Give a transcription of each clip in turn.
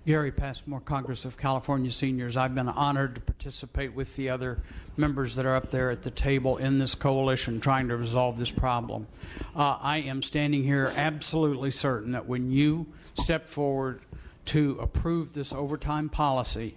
Gary Passmore, Congress of California Seniors. I've been honored to participate with the other members that are up there at the table in this coalition trying to resolve this problem. I am standing here absolutely certain that when you step forward to approve this overtime policy,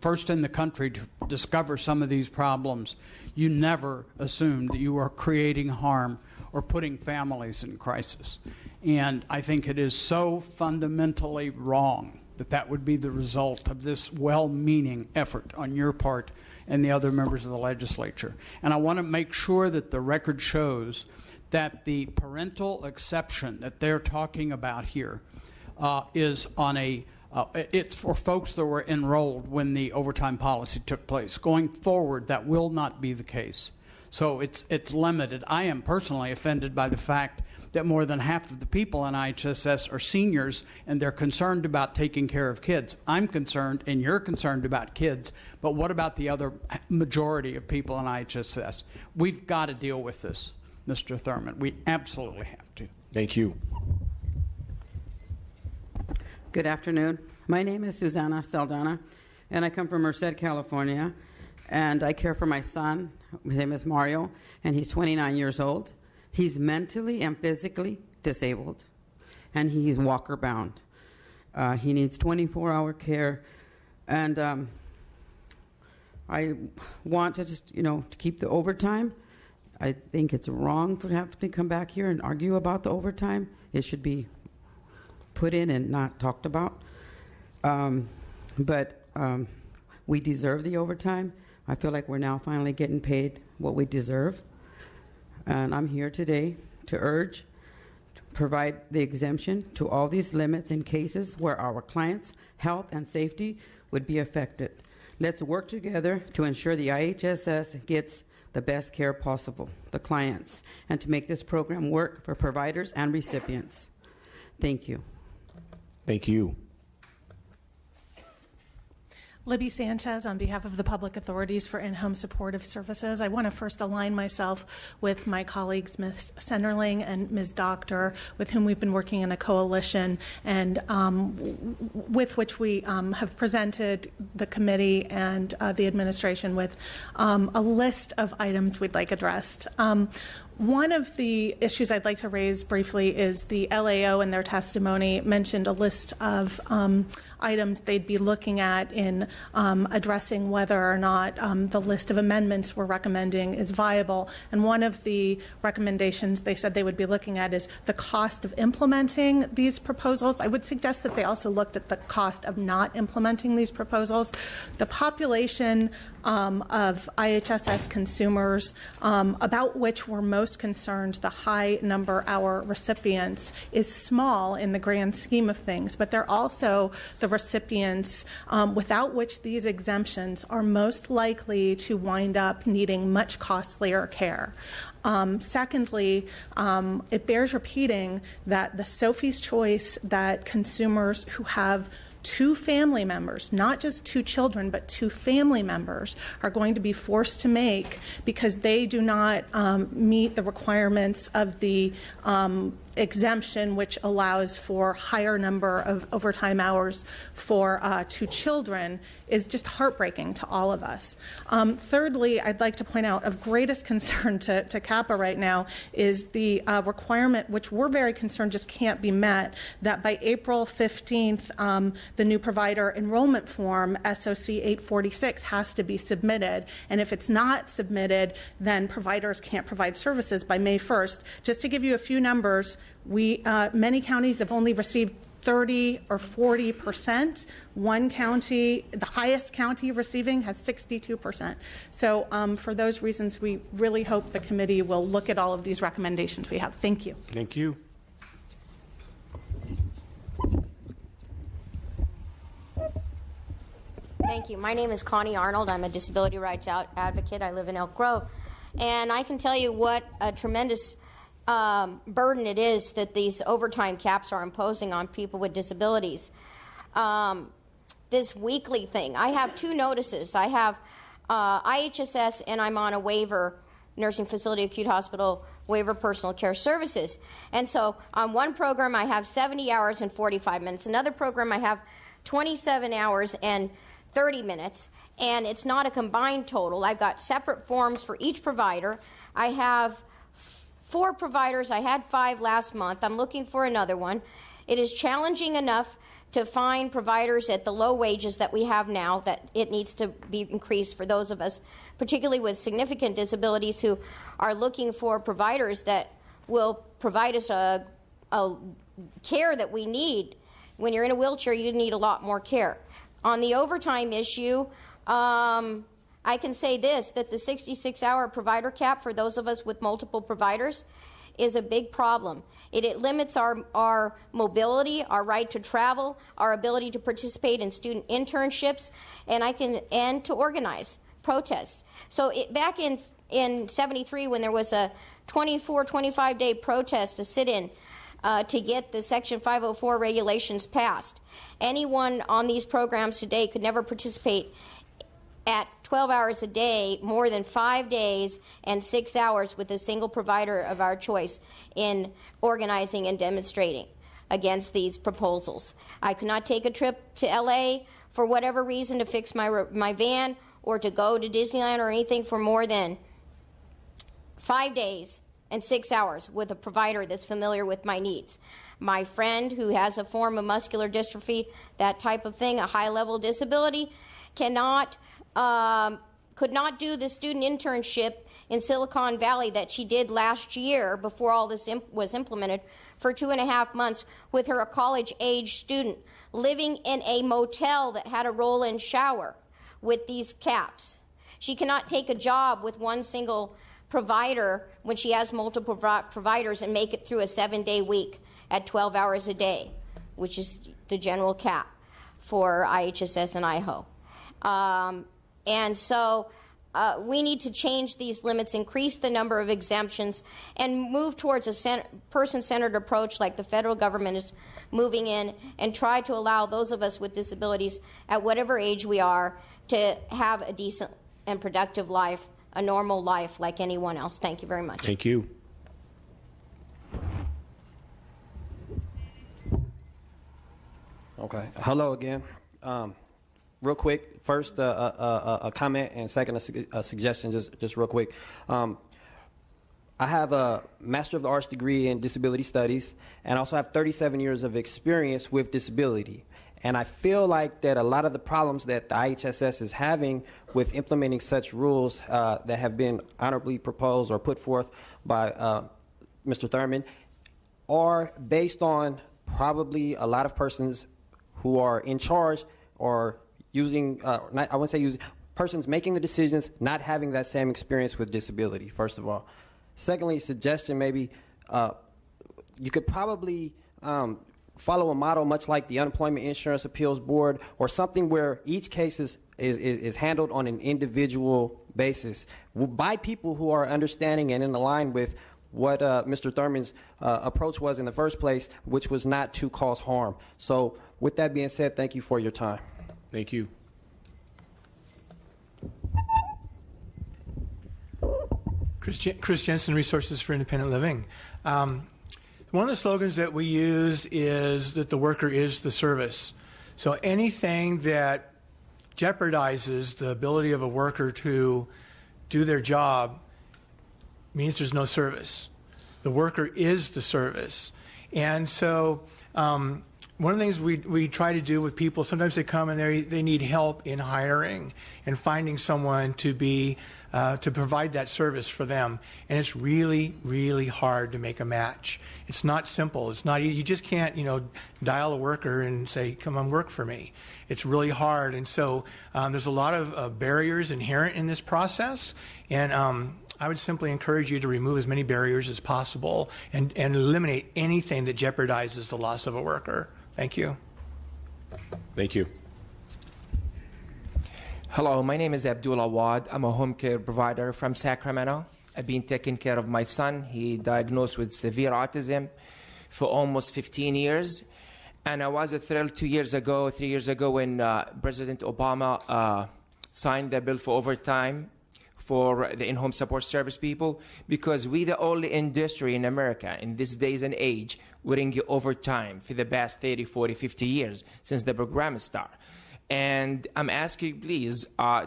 first in the country to discover some of these problems, you never assumed that you are creating harm or putting families in crisis. And I think it is so fundamentally wrong that that would be the result of this well-meaning effort on your part and the other members of the legislature. And I want to make sure that the record shows that the parental exception that they're talking about here is on a it's for folks that were enrolled when the overtime policy took place. Going forward, that will not be the case. So it's limited. I am personally offended by the fact that more than half of the people in IHSS are seniors, and they're concerned about taking care of kids. I'm concerned, and you're concerned about kids, but what about the other majority of people in IHSS? We've got to deal with this, Mr. Thurman. We absolutely have to. Thank you. Good afternoon. My name is Susanna Saldana, and I come from Merced, California, and I care for my son. His name is Mario, and he's 29 years old. He's mentally and physically disabled, and he's walker-bound. He needs 24-hour care, and I want to just, to keep the overtime. I think it's wrong to have to come back here and argue about the overtime. It should be put in and not talked about. But we deserve the overtime. I feel like we're now finally getting paid what we deserve. And I'm here today to urge to provide the exemption to all these limits in cases where our clients' health and safety would be affected. Let's work together to ensure the IHSS gets the best care possible, the clients, and to make this program work for providers and recipients. Thank you. Thank you. Libby Sanchez on behalf of the Public Authorities for In-Home Supportive Services. I want to first align myself with my colleagues, Ms. Senderling and Ms. Doctor, with whom we've been working in a coalition and with which we have presented the committee and the administration with a list of items we'd like addressed. One of the issues I'd like to raise briefly is the LAO in their testimony mentioned a list of items they'd be looking at in addressing whether or not the list of amendments we're recommending is viable. And one of the recommendations they said they would be looking at is the cost of implementing these proposals. I would suggest that they also looked at the cost of not implementing these proposals. The population of IHSS consumers about which we're most concerned, the high number our recipients, is small in the grand scheme of things, but they're also the recipients without which these exemptions are most likely to wind up needing much costlier care. Secondly, it bears repeating that the Sophie's Choice that consumers who have two family members, not just two children, but two family members, are going to be forced to make because they do not meet the requirements of the exemption, which allows for higher number of overtime hours for two children, is just heartbreaking to all of us. Thirdly, I'd like to point out of greatest concern to CAPA right now is the requirement, which we're very concerned just can't be met, that by April 15th, the new provider enrollment form, SOC 846, has to be submitted. And if it's not submitted, then providers can't provide services by May 1st. Just to give you a few numbers, many counties have only received 30 or 40%. One county, the highest county receiving, has 62%. So for those reasons, we really hope the committee will look at all of these recommendations we have. Thank you. Thank you. Thank you. My name is Connie Arnold. I'm a disability rights advocate. I live in Elk Grove. And I can tell you what a tremendous burden it is that these overtime caps are imposing on people with disabilities. This weekly thing, I have two notices. I have IHSS, and I'm on a waiver, nursing facility, acute hospital, waiver personal care services. And so on one program I have 70 hours and 45 minutes. Another program I have 27 hours and 30 minutes, and it's not a combined total. I've got separate forms for each provider. I have 4 providers. I had 5 last month. I'm looking for another one. It is challenging enough to find providers at the low wages that we have now that it needs to be increased for those of us, particularly with significant disabilities, who are looking for providers that will provide us a care that we need. When you're in a wheelchair, you need a lot more care. On the overtime issue, I can say this, that the 66-hour provider cap for those of us with multiple providers is a big problem. It limits our mobility, our right to travel, our ability to participate in student internships, and to organize protests. So back in 73, when there was a 25-day protest to sit in to get the Section 504 regulations passed, anyone on these programs today could never participate at 12 hours a day, more than 5 days and 6 hours with a single provider of our choice in organizing and demonstrating against these proposals. I could not take a trip to LA for whatever reason to fix my van or to go to Disneyland or anything for more than 5 days and 6 hours with a provider that's familiar with my needs. My friend who has a form of muscular dystrophy, that type of thing, a high-level disability, could not do the student internship in Silicon Valley that she did last year before all this was implemented for 2.5 months with her college-age student living in a motel that had a roll-in shower with these caps. She cannot take a job with one single provider when she has multiple providers and make it through a 7-day week at 12 hours a day, which is the general cap for IHSS and IHO. And so we need to change these limits, increase the number of exemptions, and move towards a person-centered approach like the federal government is moving in, and try to allow those of us with disabilities at whatever age we are to have a decent and productive life, a normal life like anyone else. Thank you very much. Thank you. Okay. Hello again. Real quick, first a comment, and second a suggestion, just real quick. I have a Master of the Arts degree in Disability Studies, and also have 37 years of experience with disability. And I feel like that a lot of the problems that the IHSS is having with implementing such rules that have been honorably proposed or put forth by Mr. Thurman are based on probably a lot of persons who are in charge or using, I wouldn't say using, persons making the decisions not having that same experience with disability, first of all. Secondly, suggestion maybe, you could probably follow a model much like the Unemployment Insurance Appeals Board, or something where each case is handled on an individual basis by people who are understanding and in line with what Mr. Thurman's approach was in the first place, which was not to cause harm. So with that being said, thank you for your time. Thank you. Chris Jensen, Resources for Independent Living. One of the slogans that we use is that the worker is the service. So anything that jeopardizes the ability of a worker to do their job means there's no service. The worker is the service. And so one of the things we try to do with people, sometimes they come and they need help in hiring and finding someone to be to provide that service for them. And it's really, really hard to make a match. It's not simple. It's not, you just can't, dial a worker and say, come on, work for me. It's really hard. And so there's a lot of barriers inherent in this process. And I would simply encourage you to remove as many barriers as possible and eliminate anything that jeopardizes the loss of a worker. Thank you. Thank you. Hello, my name is Abdul Awad. I'm a home care provider from Sacramento. I've been taking care of my son. He diagnosed with severe autism for almost 15 years. And I was thrilled 3 years ago when President Obama signed the bill for overtime for the in-home support service people, because we're the only industry in America in these days and age working overtime for the past 30, 40, 50 years since the program started. And I'm asking, please,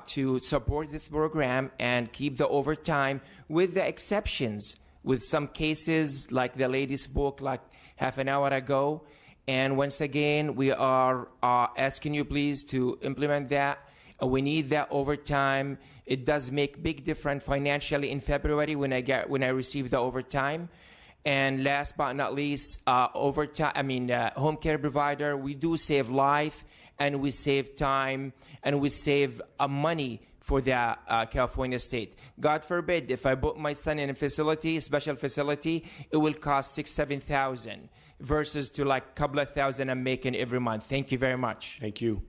to support this program and keep the overtime with the exceptions, with some cases like the lady spoke like half an hour ago. And once again, we are asking you, please, to implement that. We need that overtime. It does make big difference financially in February when I receive the overtime. And last but not least, home care provider, we do save life, and we save time, and we save money for the California state. God forbid, if I put my son in a facility, a special facility, it will cost $6,000, $7,000 versus to like a couple of thousand I'm making every month. Thank you very much. Thank you.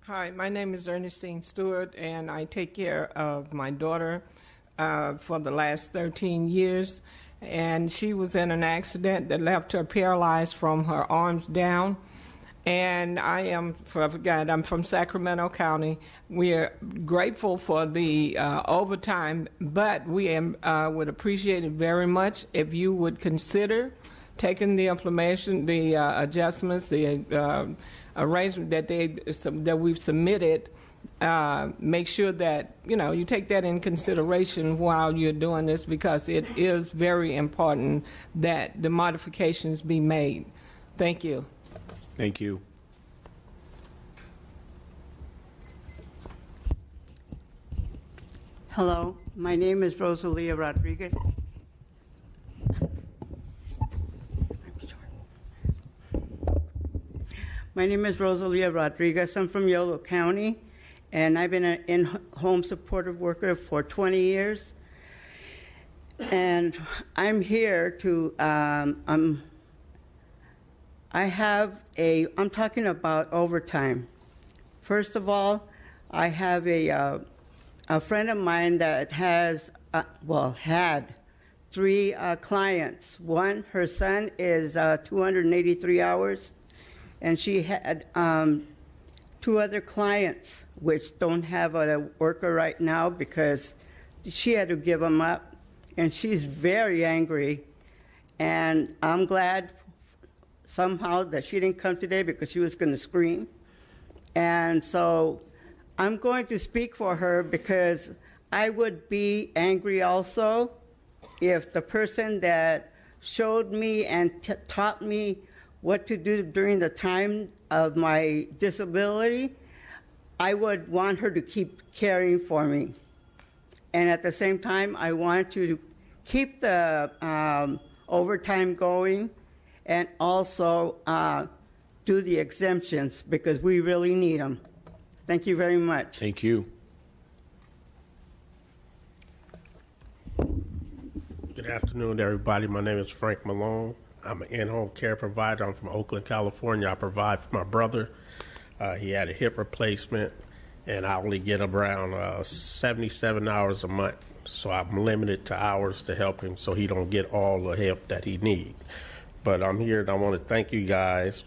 Hi, my name is Ernestine Stewart, and I take care of my daughter for the last 13 years. And she was in an accident that left her paralyzed from her arms down. And I'm from Sacramento County. We are grateful for the overtime, but we would appreciate it very much if you would consider taking the implementation, the adjustments, the arrangement that we've submitted. Make sure that you take that in consideration while you're doing this, because it is very important that the modifications be made. Thank you. Thank you. Hello, my name is Rosalia Rodriguez. My name is Rosalia Rodriguez. I'm from Yolo County, and I've been an in-home supportive worker for 20 years. And I'm here to, I'm talking about overtime. First of all, I have a friend of mine that has, had 3 clients. One, her son is 283 hours, and she had 2 other clients which don't have a worker right now because she had to give them up, and she's very angry. And I'm glad somehow that she didn't come today because she was going to scream. And so I'm going to speak for her, because I would be angry also if the person that showed me and taught me what to do during the time of my disability, I would want her to keep caring for me. And at the same time, I want to keep the overtime going, and also do the exemptions, because we really need them. Thank you very much. Thank you. Good afternoon, everybody. My name is Frank Malone. I'm an in-home care provider. I'm from Oakland, California. I provide for my brother. He had a hip replacement, and I only get around 77 hours a month. So I'm limited to hours to help him so he don't get all the help that he needs. But I'm here, and I want to thank you guys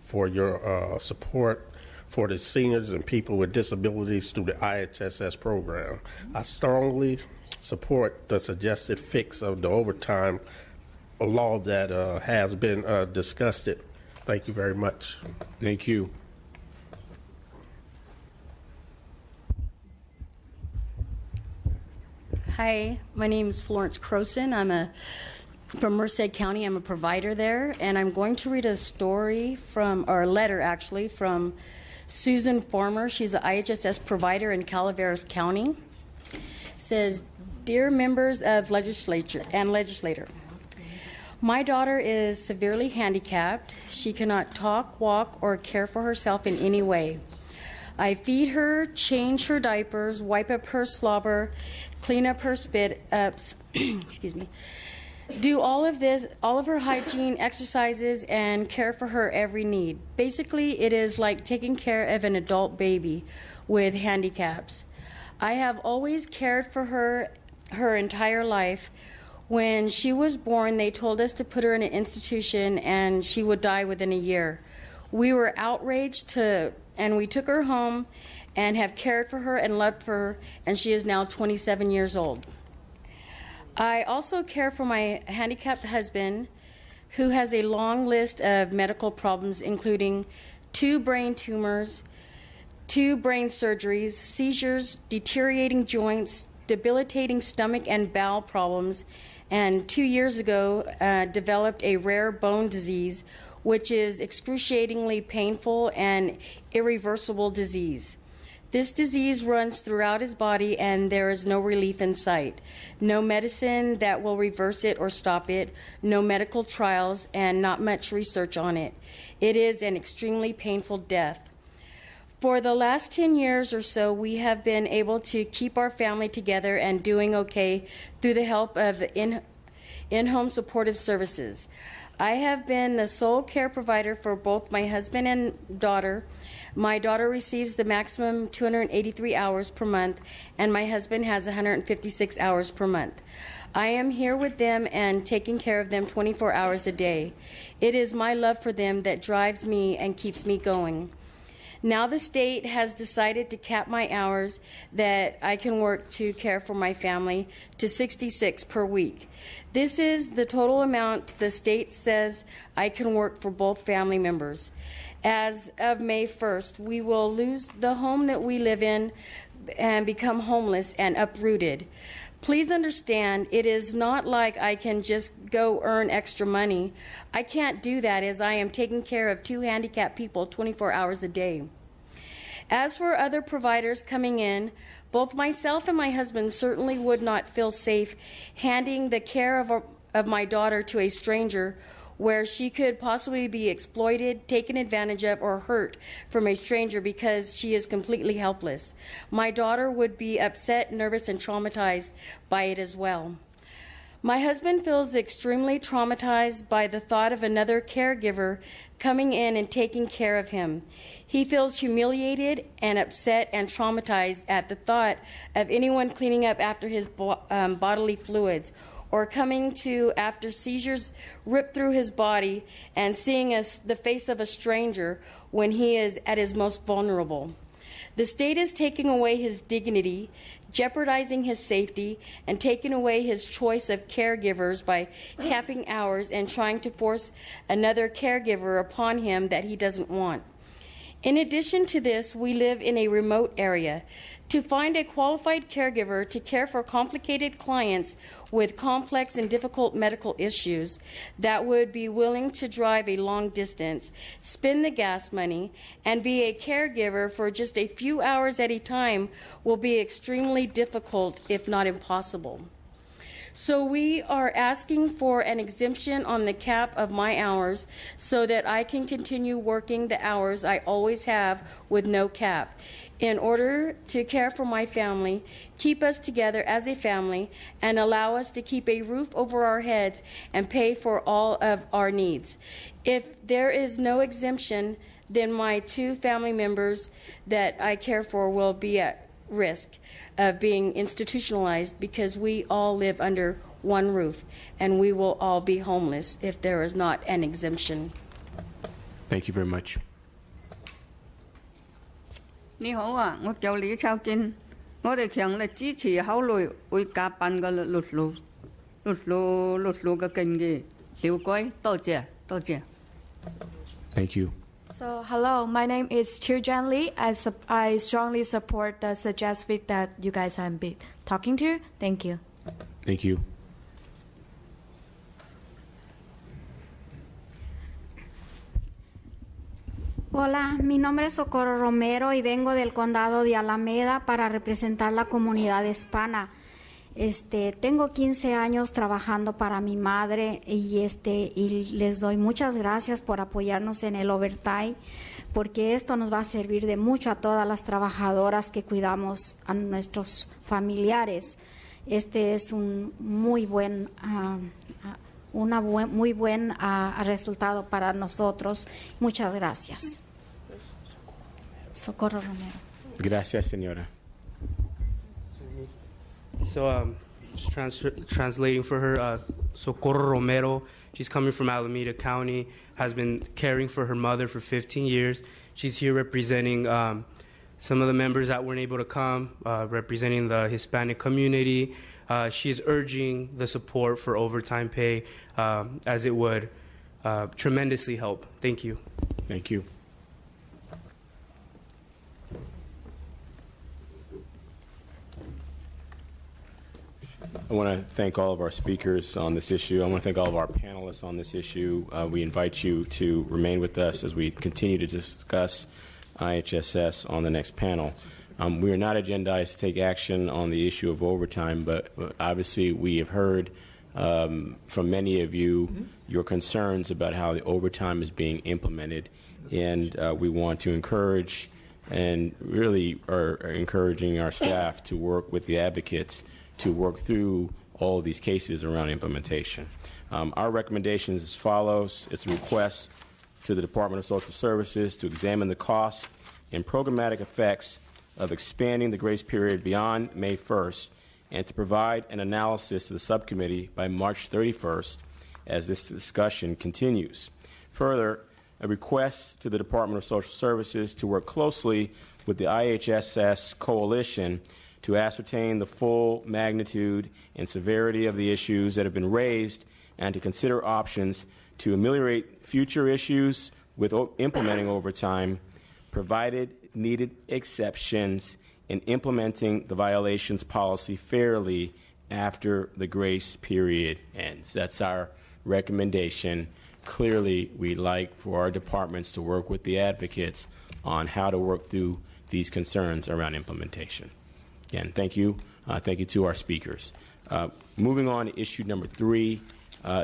for your support for the seniors and people with disabilities through the IHSS program. I strongly support the suggested fix of the overtime law that has been discussed. Thank you very much. Thank you. Hi, my name is Florence Croson. I'm from Merced County. I'm a provider there, and I'm going to read a story or a letter actually, from Susan Farmer. She's an IHSS provider in Calaveras County. It says, "Dear members of legislature and legislator, my daughter is severely handicapped. She cannot talk, walk, or care for herself in any way. I feed her, change her diapers, wipe up her slobber, clean up her spit ups, excuse me, do all of this, all of her hygiene, exercises, and care for her every need. Basically, it is like taking care of an adult baby with handicaps. I have always cared for her entire life. When she was born, they told us to put her in an institution and she would die within a year. We were outraged to and we took her home and have cared for her and loved her, and she is now 27 years old. I also care for my handicapped husband, who has a long list of medical problems, including 2 brain tumors, 2 brain surgeries, seizures, deteriorating joints, debilitating stomach and bowel problems, and 2 years ago developed a rare bone disease, which is excruciatingly painful and irreversible disease. This disease runs throughout his body, and there is no relief in sight. No medicine that will reverse it or stop it, no medical trials, and not much research on it. It is an extremely painful death. For the last 10 years or so, we have been able to keep our family together and doing okay through the help of in-home supportive services. I have been the sole care provider for both my husband and daughter. My daughter receives the maximum 283 hours per month, and my husband has 156 hours per month. I am here with them and taking care of them 24 hours a day. It is my love for them that drives me and keeps me going. Now the state has decided to cap my hours that I can work to care for my family to 66 per week. This is the total amount the state says I can work for both family members. As of May 1st, we will lose the home that we live in and become homeless and uprooted. Please understand, it is not like I can just go earn extra money. I can't do that, as I am taking care of 2 handicapped people 24 hours a day. As for other providers coming in, both myself and my husband certainly would not feel safe handing the care of my daughter to a stranger, where she could possibly be exploited, taken advantage of, or hurt from a stranger because she is completely helpless. My daughter would be upset, nervous, and traumatized by it as well. My husband feels extremely traumatized by the thought of another caregiver coming in and taking care of him. He feels humiliated and upset and traumatized at the thought of anyone cleaning up after his bodily fluids, or coming to after seizures rip through his body and seeing the face of a stranger when he is at his most vulnerable. The state is taking away his dignity, jeopardizing his safety, and taking away his choice of caregivers by capping hours and trying to force another caregiver upon him that he doesn't want. In addition to this, we live in a remote area. To find a qualified caregiver to care for complicated clients with complex and difficult medical issues that would be willing to drive a long distance, spend the gas money, and be a caregiver for just a few hours at a time will be extremely difficult, if not impossible. So we are asking for an exemption on the cap of my hours so that I can continue working the hours I always have with no cap, in order to care for my family, keep us together as a family, and allow us to keep a roof over our heads and pay for all of our needs. If there is no exemption, then my 2 family members that I care for will be at risk of being institutionalized, because we all live under one roof, and we will all be homeless if there is not an exemption. Thank you very much. 你好啊，我叫李秋堅，我哋強烈支持考慮會加辦嘅律師嘅建議，小鬼，多謝，多謝。Thank you. So, hello, my name is Chiu-Jan Lee. I strongly support the suggestion that you guys have been talking to. Thank you. Thank you. Hola, mi nombre es Socorro Romero y vengo del condado de Alameda para representar la comunidad hispana. Tengo 15 años trabajando para mi madre y les doy muchas gracias por apoyarnos en el overtime, porque esto nos va a servir de mucho a todas las trabajadoras que cuidamos a nuestros familiares. Es un muy buen resultado para nosotros. Muchas gracias. Socorro Romero. Gracias, señora. So, translating for her, Socorro Romero She's coming from Alameda County, has been caring for her mother for 15 years. She's here representing some of the members that weren't able to come, representing the Hispanic community. She is urging the support for overtime pay as it would tremendously help. Thank you. Thank you. I want to thank all of our speakers on this issue. I want to thank all of our panelists on this issue. We invite you to remain with us as we continue to discuss IHSS on the next panel. We are not agendized to take action on the issue of overtime, but obviously we have heard from many of you your concerns about how the overtime is being implemented, and we want to encourage and really are encouraging our staff to work with the advocates to work through all of these cases around implementation. Our recommendation is as follows. It's a request to the Department of Social Services to examine the costs and programmatic effects of expanding the grace period beyond May 1st and to provide an analysis to the subcommittee by March 31st as this discussion continues. Further, a request to the Department of Social Services to work closely with the IHSS Coalition to ascertain the full magnitude and severity of the issues that have been raised and to consider options to ameliorate future issues with implementing overtime, provided needed exceptions, in implementing the violations policy fairly after the grace period ends. That's our recommendation. Clearly, we'd like for our departments to work with the advocates on how to work through these concerns around implementation. Again, thank you. Thank you to our speakers. Moving on to issue number 3.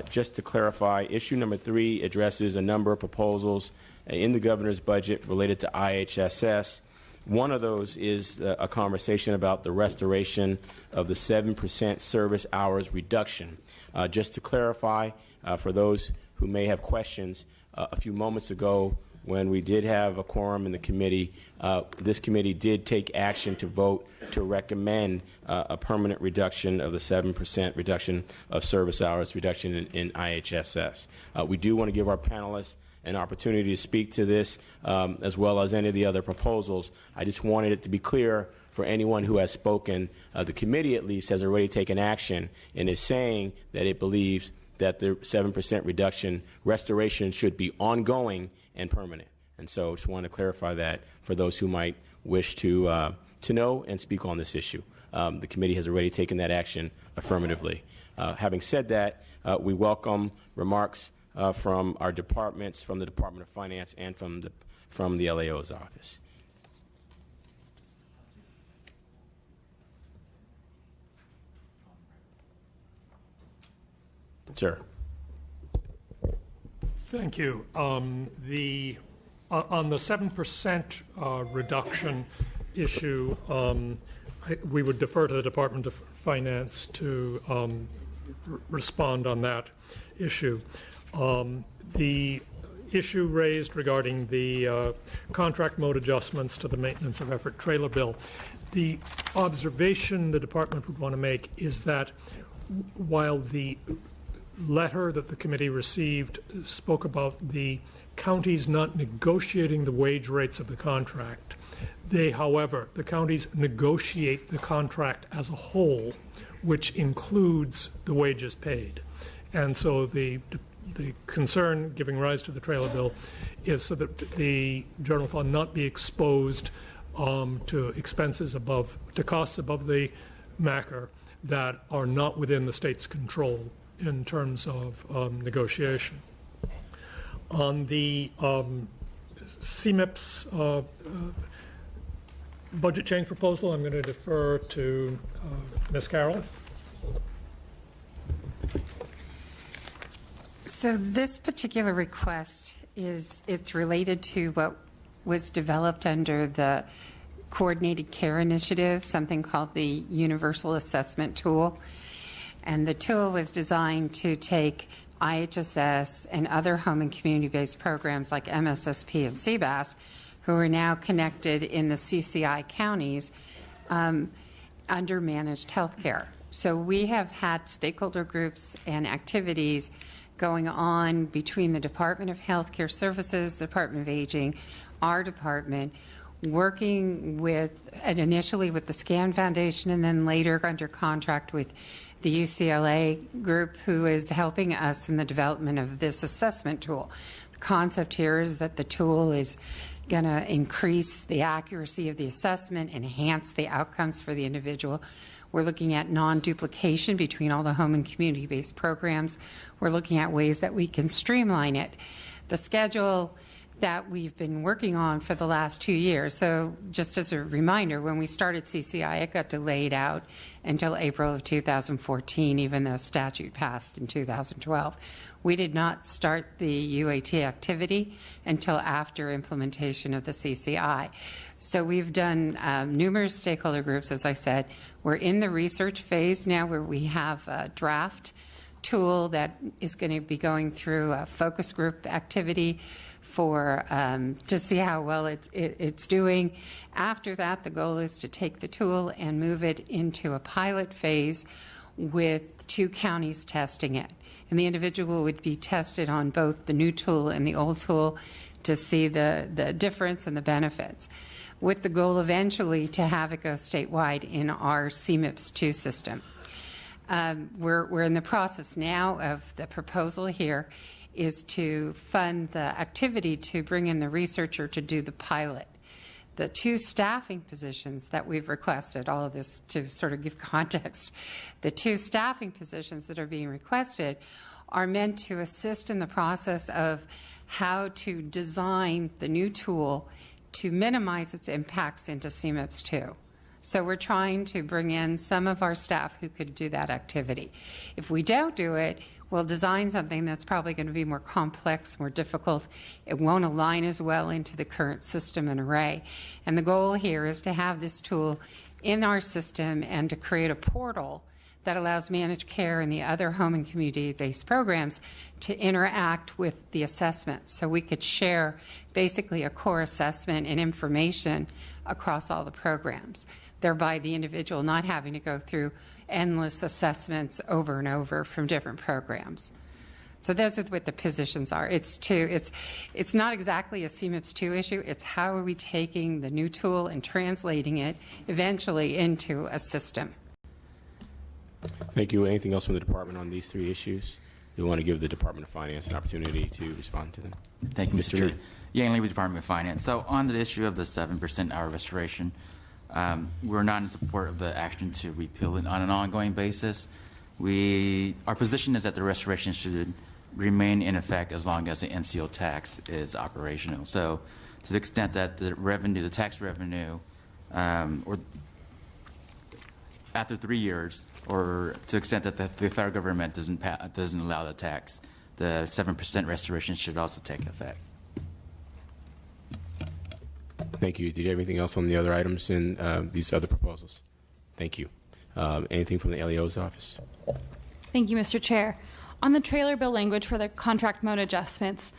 Just to clarify, issue number 3 addresses a number of proposals in the governor's budget related to IHSS. One of those is a conversation about the restoration of the 7% service hours reduction. Just to clarify, for those who may have questions, a few moments ago when we did have a quorum in the committee, this committee did take action to vote to recommend a permanent reduction of the 7% reduction of service hours reduction in IHSS. We do want to give our panelists an opportunity to speak to this as well as any of the other proposals. I just wanted it to be clear for anyone who has spoken. The committee at least has already taken action and is saying that it believes that the 7% reduction restoration should be ongoing and permanent. And so I just want to clarify that for those who might wish to know and speak on this issue. The committee has already taken that action affirmatively. Having said that, we welcome remarks from our departments, from the Department of Finance and from the LAO's office. Sir. Thank you. On the 7% reduction issue, we would defer to the Department of Finance to respond on that issue. The issue raised regarding the contract mode adjustments to the maintenance of effort trailer bill, the observation the department would want to make is that while the letter that the committee received spoke about the counties not negotiating the wage rates of the contract, however, the counties negotiate the contract as a whole, which includes the wages paid. And so the concern giving rise to the trailer bill is so that the general fund not be exposed to expenses to costs above the MACR that are not within the state's control in terms of negotiation. On the CMIP's budget change proposal, I'm going to defer to Ms. Carroll. So this particular request it's related to what was developed under the Coordinated Care Initiative, something called the Universal Assessment Tool. And the tool was designed to take IHSS and other home and community-based programs like MSSP and CBAS, who are now connected in the CCI counties, under managed health care. So we have had stakeholder groups and activities going on between the Department of Healthcare Services, the Department of Aging, our department, working with, and initially with the SCAN Foundation, and then later under contract with the UCLA group, who is helping us in the development of this assessment tool. The concept here is that the tool is going to increase the accuracy of the assessment, enhance the outcomes for the individual. We're looking at non-duplication between all the home and community-based programs. We're looking at ways that we can streamline it. The schedule that we've been working on for the last 2 years. So just as a reminder, when we started CCI, it got delayed out until April of 2014, even though statute passed in 2012. We did not start the UAT activity until after implementation of the CCI. So we've done numerous stakeholder groups, as I said. We're in the research phase now, where we have a draft tool that is going to be going through a focus group activity for to see how well it's doing. After that, the goal is to take the tool and move it into a pilot phase with 2 counties testing it. And the individual would be tested on both the new tool and the old tool to see the difference and the benefits, with the goal eventually to have it go statewide in our CMIPS 2 system. We're in the process now of the proposal here is to fund the activity to bring in the researcher to do the pilot. The 2 staffing positions that we've requested, all of this to sort of give context, the 2 staffing positions that are being requested are meant to assist in the process of how to design the new tool to minimize its impacts into CMIPS 2. So we're trying to bring in some of our staff who could do that activity. If we don't do it, we'll design something that's probably going to be more complex, more difficult. It won't align as well into the current system and array. And the goal here is to have this tool in our system and to create a portal that allows managed care and the other home and community-based programs to interact with the assessments. So we could share basically a core assessment and information across all the programs, thereby the individual not having to go through endless assessments over and over from different programs. So those are what the positions are. It's not exactly a CMIPS 2 issue. It's how are we taking the new tool and translating it eventually into a system. Thank you. Anything else from the department on these 3 issues? We want to give the Department of Finance an opportunity to respond to them. Thank you, Mr. Chair. Yang Lee with Department of Finance. So on the issue of the 7% hour restoration, we're not in support of the action to repeal it on an ongoing basis. Our position is that the restoration should remain in effect as long as the MCO tax is operational. So to the extent that the tax revenue, or after 3 years, or to the extent that the federal government doesn't allow the tax, the 7% restoration should also take effect. Thank you. Did you have anything else on the other items in these other proposals? Thank you. Anything from the LEO's office? Thank you, Mr. Chair. On the trailer bill language for the contract mode adjustments,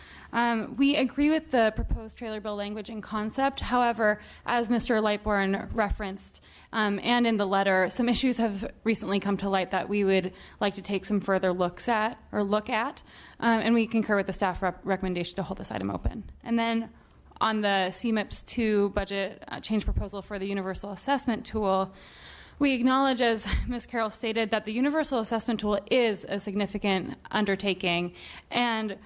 we agree with the proposed trailer bill language in concept. However, as Mr. Lightbourne referenced, and in the letter, some issues have recently come to light that we would like to take some further look at, and we concur with the staff recommendation to hold this item open. And then on the CMIPS 2 budget change proposal for the universal assessment tool, we acknowledge, as Ms. Carroll stated, that the universal assessment tool is a significant undertaking, and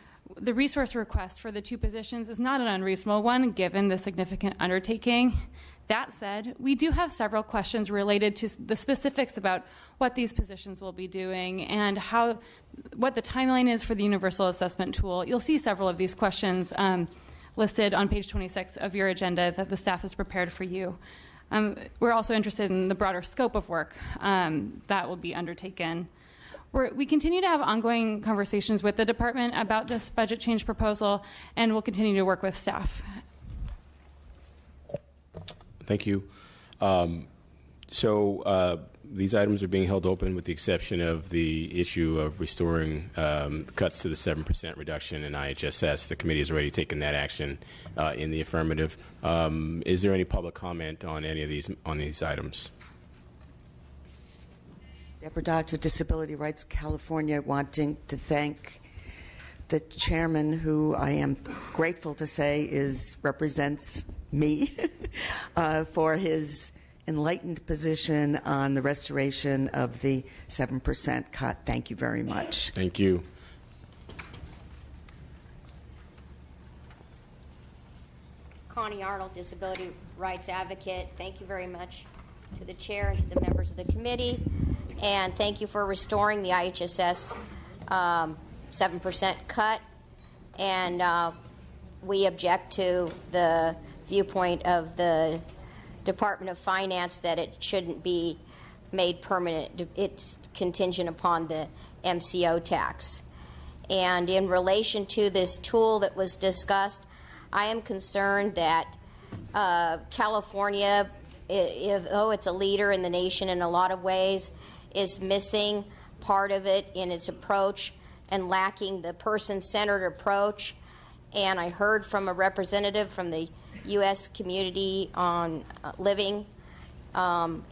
the resource request for the 2 positions is not an unreasonable one given the significant undertaking. That said, we do have several questions related to the specifics about what these positions will be doing and what the timeline is for the universal assessment tool. You'll see several of these questions listed on page 26 of your agenda that the staff has prepared for you. We're also interested in the broader scope of work that will be undertaken. We continue to have ongoing conversations with the department about this budget change proposal, and we'll continue to work with staff. Thank you. These items are being held open with the exception of the issue of restoring cuts to the 7% reduction in IHSS. The committee has already taken that action in the affirmative. Is there any public comment on any of these items? Deborah Doctor, Disability Rights California, wanting to thank the chairman, who I am grateful to say represents me, for his enlightened position on the restoration of the 7% cut. Thank you very much. Thank you. Connie Arnold, Disability Rights Advocate. Thank you very much to the chair and to the members of the committee. And thank you for restoring the IHSS 7% cut. And we object to the viewpoint of the Department of Finance that it shouldn't be made permanent. It's contingent upon the MCO tax. And in relation to this tool that was discussed, I am concerned that California, though it's a leader in the nation in a lot of ways, is missing part of it in its approach and lacking the person-centered approach. And I heard from a representative from the U.S. Community on Living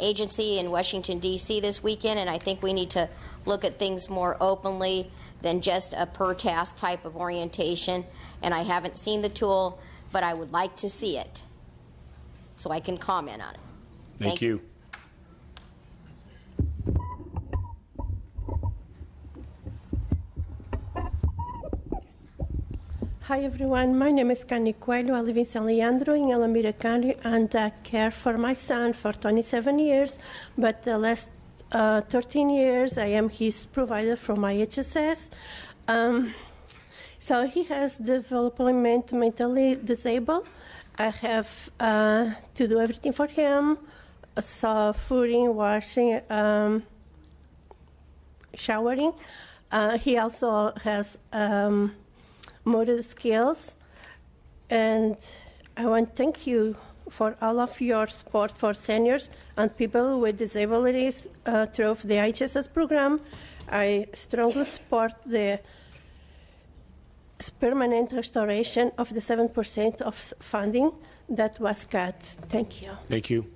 Agency in Washington, D.C. this weekend, and I think we need to look at things more openly than just a per-task type of orientation. And I haven't seen the tool, but I would like to see it so I can comment on it. Thank you. Hi everyone, my name is Cani Coelho. I live in San Leandro in Alameda County, and I care for my son for 27 years, but the last 13 years I am his provider from my HSS. So he has development mentally disabled. I have to do everything for him, so fooding, washing, showering. He also has motor skills, and I want to thank you for all of your support for seniors and people with disabilities through the IHSS program. I strongly support the permanent restoration of the 7% of funding that was cut. Thank you. Thank you.